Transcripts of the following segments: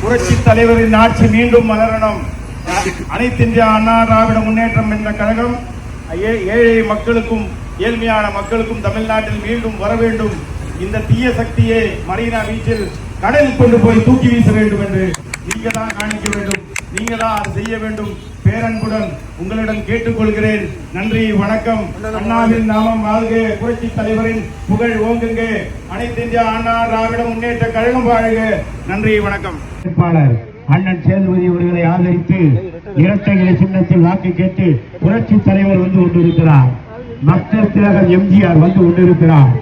புரட்சி தலைவரின் ஆட்சி மீண்டும் மலரணும். அனைத்து இந்திய அண்ணா திராவிட முன்னேற்றம் என்ற கழகம் ஏழை மக்களுக்கும் ஏழ்மையான மக்களுக்கும் தமிழ்நாட்டில் மீண்டும் வர வேண்டும். இந்த தீய சக்தியை மரீனா பீச்சில் கடலில் கொண்டு போய் தூக்கி வீச வேண்டும் என்று நீங்க தான் காணிக்க வேண்டும். நீங்க தான் அதை செய்ய வேண்டும். பேரன்புடன் உங்களிடம் கேட்டுக்கொள்கிறேன். நன்றி, வணக்கம். அண்ணாவின் நாமம் வாழ்க, புரட்சி தலைவரின் புகழ் ஓங்குங்க, அனைத்து இந்திய அண்ணா திராவிட முன்னேற்ற கழகம் வாழ்க. நன்றி, வணக்கம். அண்ணன் சேதுபதி அவர்களை ஆதரித்து இரட்டைகளை சின்னத்தில் வாக்கு கேட்டு புரட்சி தலைவர் வந்து கொண்டிருக்கிறார். மக்கள் திலகம் எம்ஜிஆர் வந்து கொண்டிருக்கிறார்.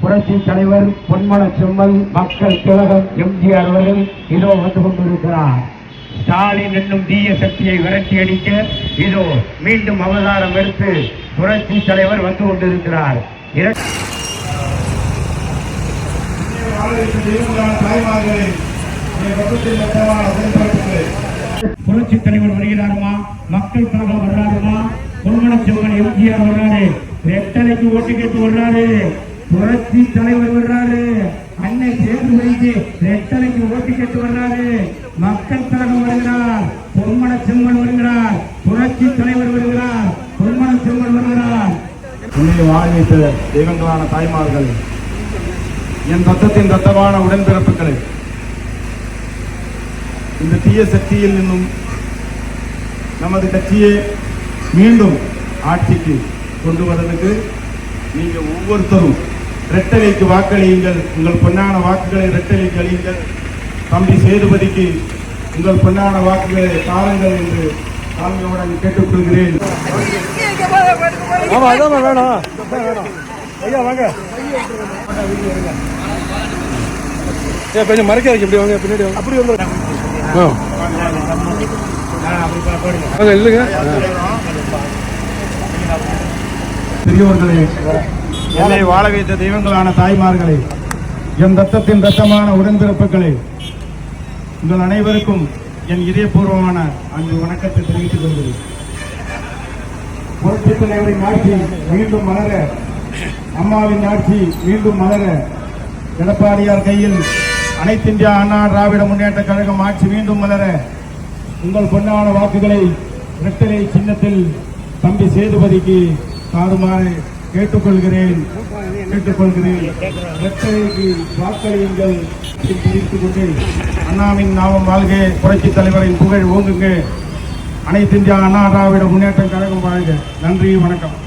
புரட்சி தலைவர் பொன்மன செம்மல் மக்கள் திலகம் எம்ஜிஆர் அவர்கள் இதோ வந்து கொண்டிருக்கிறார். ஸ்டாலின் என்னும் தீய சக்தியை விரட்டி அடிக்க இதோ மீண்டும் அவதாரம் எடுத்து புரட்சி தலைவர் வந்து கொண்டிருக்கிறார். புரட்சி தலைவர் வருகிறாருமா, மக்கள் கழகம் வர்றாருமா, பொன்மன செம்மன் எம்ஜிஆர் வர்றாரு, ரெட்டலைக்கு ஓட்டு கேட்டு வர்றாரு, புரட்சி தலைவர் வர்றாரு, அன்னை சேதுபதிக்கு ரெட்டலைக்கு ஓட்டு கேட்டு வர்றாரு, மக்கள் கழகம் வருகிறார், பொன்மன செம்மன் வருகிறார், புரட்சி தலைவர் வருகிறார், பொன்மன செம்மன் வருகிறார். வாழ்வித்த தெய்வங்களான தாய்மார்கள், என் ரத்தத்தின் ரத்தமான உடன்பிறப்புகளை, இந்த தீய சக்தியில் நின்றும் நமது கட்சியை மீண்டும் ஆட்சிக்கு கொண்டு வருவதற்கு நீங்க ஒவ்வொருத்தரும் இரட்டலைக்கு வாக்களியுங்கள். உங்கள் பொன்னான வாக்குகளை இரட்டலைக்கு அளியுங்கள். தம்பி சேதுபதிக்கு உங்கள் பொன்னான வாக்குகளை தாருங்கள் என்று தாழ்மையுடன் கேட்டுக்கொள்கிறேன். கொஞ்சம் மறைக்காதீங்க, இப்படி வாங்க, பின்னாடி வாங்க, அப்படி வந்து இல்லைங்க. பெரியோர்களே, என்னை வாழ வைத்த தெய்வங்களான தாய்மார்களே, என் ரத்தத்தின் ரத்தமான உடன்பிறப்புகளை, உங்கள் அனைவருக்கும் என் இதயபூர்வமான அன்பு வணக்கத்தை தெரிவித்துக் கொள்கிறேன். புரட்சி தலைவரின் ஆட்சி மீண்டும் மலர, அம்மாவின் ஆட்சி மீண்டும் மலர, எடப்பாடியார் கையில் அனைத்து இந்திய அண்ணா திராவிட முன்னேற்ற கழகம் ஆட்சி மீண்டும் மலர, உங்கள் பொன்னான வாக்குகளை இரட்டலை சின்னத்தில் தம்பி சேதுபதிக்கு தாருமாறு கேட்டுக்கொள்கிறேன். இரட்டைக்கு வாக்களியுங்கள் தெரிவித்துக் கொண்டு அண்ணாவின் நாமம் வாழ்க, புரட்சி தலைவரின் புகழ் ஓங்குங்க, அனைத்து இந்திய அண்ணா திராவிட முன்னேற்ற கழகம் வாழ்க. நன்றி, வணக்கம்.